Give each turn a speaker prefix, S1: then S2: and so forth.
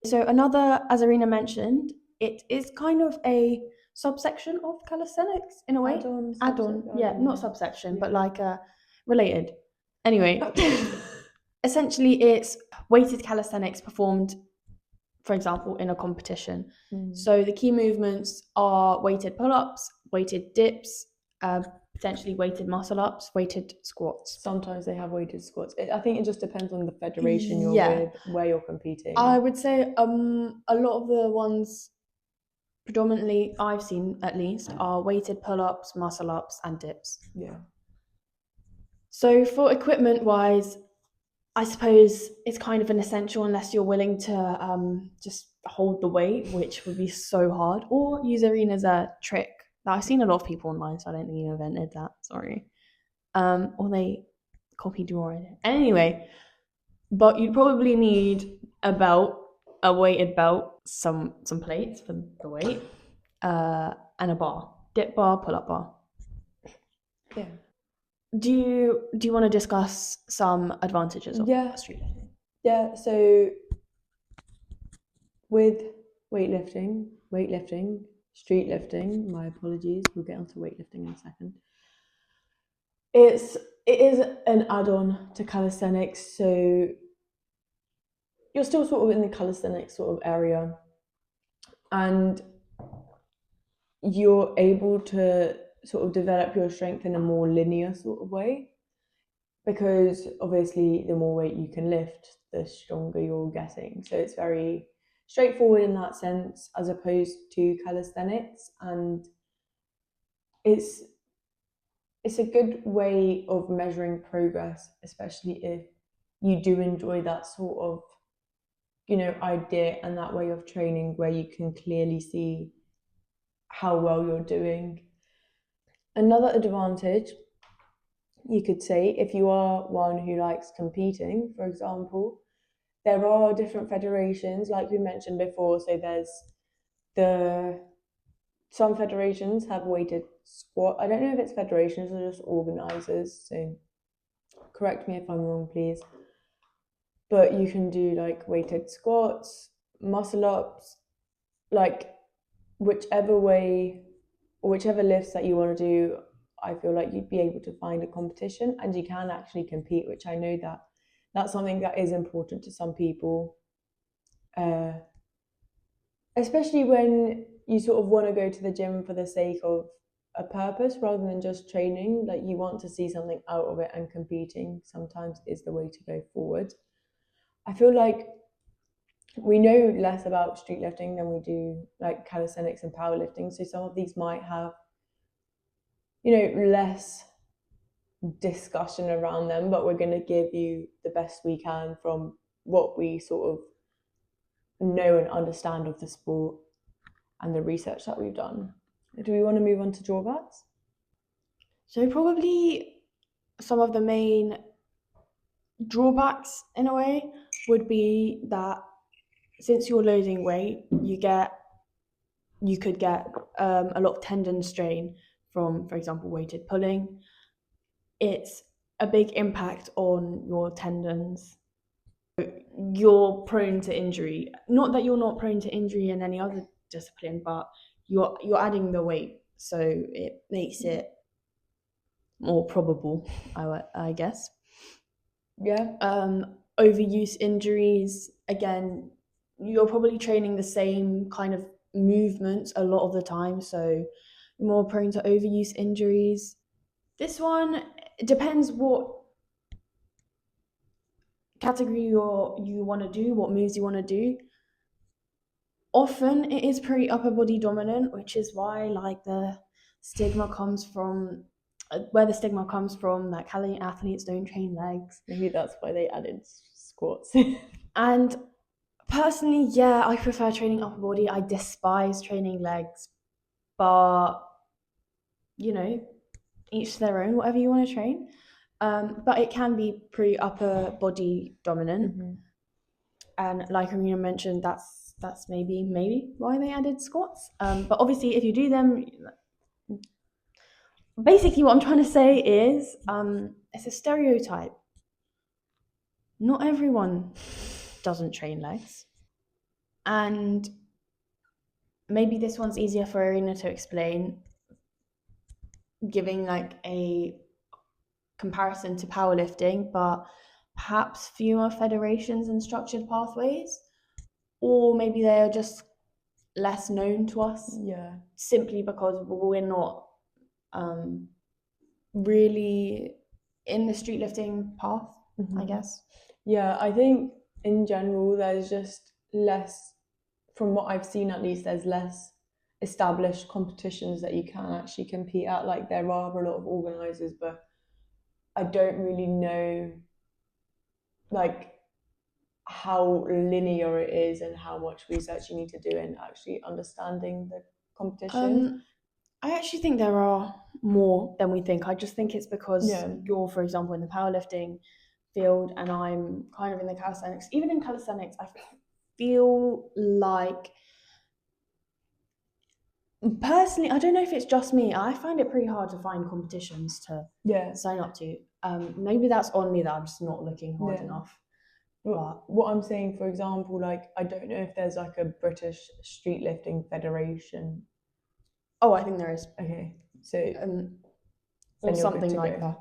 S1: So another, as Arena mentioned, it is kind of a subsection of calisthenics in a way. Add-on, yeah, not subsection, but like related. Anyway, essentially it's weighted calisthenics performed, for example, in a competition. So the key movements are weighted pull-ups, weighted dips, potentially weighted muscle-ups, weighted squats.
S2: Sometimes they have weighted squats. I think it just depends on the federation you're with, where you're competing.
S1: I would say a lot of the ones predominantly I've seen at least are weighted pull-ups, muscle-ups, and dips.
S2: Yeah.
S1: So for equipment wise, I suppose it's kind of an essential unless you're willing to just hold the weight, which would be so hard, or use Arena as a trick. Now, I've seen a lot of people online, so I don't think you invented that. Sorry. Or they copied your idea. Anyway, but you'd probably need a belt, a weighted belt, some plates for the weight, and a bar, dip bar, pull up bar.
S2: Yeah.
S1: Do you want to discuss some advantages of streetlifting?
S2: Yeah. So with weightlifting, streetlifting. My apologies. We'll get onto weightlifting in a second. It is an add-on to calisthenics, so you're still sort of in the calisthenics sort of area, and you're able to sort of develop your strength in a more linear sort of way, because obviously the more weight you can lift, the stronger you're getting. So it's very straightforward in that sense, as opposed to calisthenics, and it's a good way of measuring progress, especially if you do enjoy that sort of, idea and that way of training where you can clearly see how well you're doing. Another advantage, you could say, if you are one who likes competing, for example, there are different federations, like we mentioned before. So there's some federations have weighted squat. I don't know if it's federations or just organizers, so correct me if I'm wrong, please. But you can do like weighted squats, muscle ups, like whichever way, or whichever lifts that you want to do. I feel like you'd be able to find a competition and you can actually compete, which I know that that's something that is important to some people, especially when you sort of want to go to the gym for the sake of a purpose rather than just training. Like, you want to see something out of it, and competing sometimes is the way to go forward. I feel like we know less about streetlifting than we do like calisthenics and powerlifting, so some of these might have less discussion around them, but we're going to give you the best we can from what we sort of know and understand of the sport and the research that we've done. Do we want to move on to drawbacks?
S1: So probably some of the main drawbacks in a way would be that since you're losing weight, you could get a lot of tendon strain from, for example, weighted pulling. It's a big impact on your tendons. You're prone to injury. Not that you're not prone to injury in any other discipline, but you're adding the weight, so it makes it more probable, I guess.
S2: Yeah.
S1: Overuse injuries, again, you're probably training the same kind of movements a lot of the time, so you're more prone to overuse injuries. This one, it depends what category you want to do, what moves you want to do. Often it is pretty upper body dominant, which is why like the stigma comes from that Cali athletes don't train legs.
S2: Maybe that's why they added squats.
S1: And personally, yeah, I prefer training upper body. I despise training legs, but each their own, whatever you want to train. But it can be pretty upper body dominant. Mm-hmm. And like Arena mentioned, that's maybe why they added squats. But obviously, if you do them, basically what I'm trying to say is it's a stereotype. Not everyone doesn't train legs. And maybe this one's easier for Irina to explain, giving like a comparison to powerlifting, but perhaps fewer federations and structured pathways, or maybe they are just less known to us.
S2: Yeah.
S1: Simply because we're not really in the street lifting path, I guess.
S2: Yeah, I think in general there's just less, from what I've seen at least, there's less established competitions that you can actually compete at. Like there are a lot of organisers, but I don't really know like how linear it is and how much research you need to do in actually understanding the competitions.
S1: I actually think there are more than we think. I just think it's because you're, for example, in the powerlifting field and I'm kind of in the calisthenics. Even in calisthenics, I feel like, personally, I don't know if it's just me, I find it pretty hard to find competitions to sign up to. Maybe that's on me that I'm just not looking hard enough.
S2: But what I'm saying, for example, like I don't know if there's like a British Streetlifting Federation.
S1: Oh, I think there is.
S2: Okay, so
S1: or something like that.